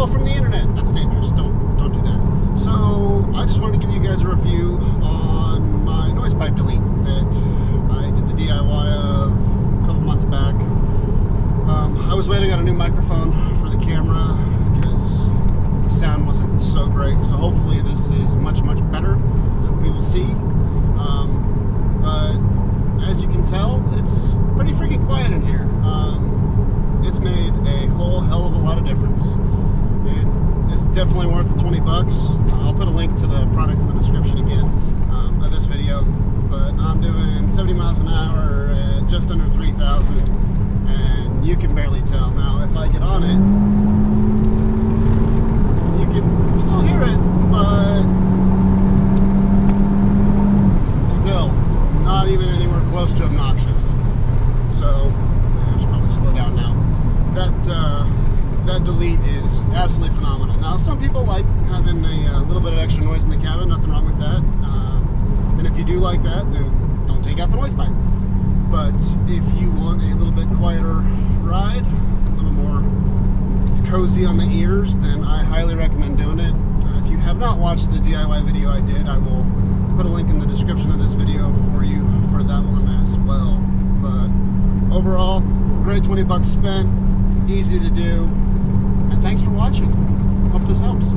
Oh, from the internet. That's dangerous. Don't do that. So I just wanted to give you guys a review on my noise pipe delete that I did the DIY of a couple months back. I was waiting on a new microphone for the camera because the sound wasn't so great. So hopefully this is much better. We will see. But as you can tell, it's pretty freaking quiet in here. It's made a whole hell of a lot of difference. It is definitely worth the 20 bucks. I'll put a link to the product in the description again of this video. But I'm doing 70 miles an hour at just under 3,000, and you can barely tell. Now, if I get on it, you can still hear it, but still not even anywhere close to obnoxious. So I should probably slow down now. That delete is absolutely phenomenal. Now, some people like having a little bit of extra noise in the cabin. Nothing wrong with that. And if you do like that, then don't take out the noise pipe. But if you want a little bit quieter ride, a little more cozy on the ears, then I highly recommend doing it. If you have not watched the DIY video I did, I will put a link in the description of this video for you for that one as well. But overall, great 20 bucks spent, easy to do, and thanks for watching. Hope this helps.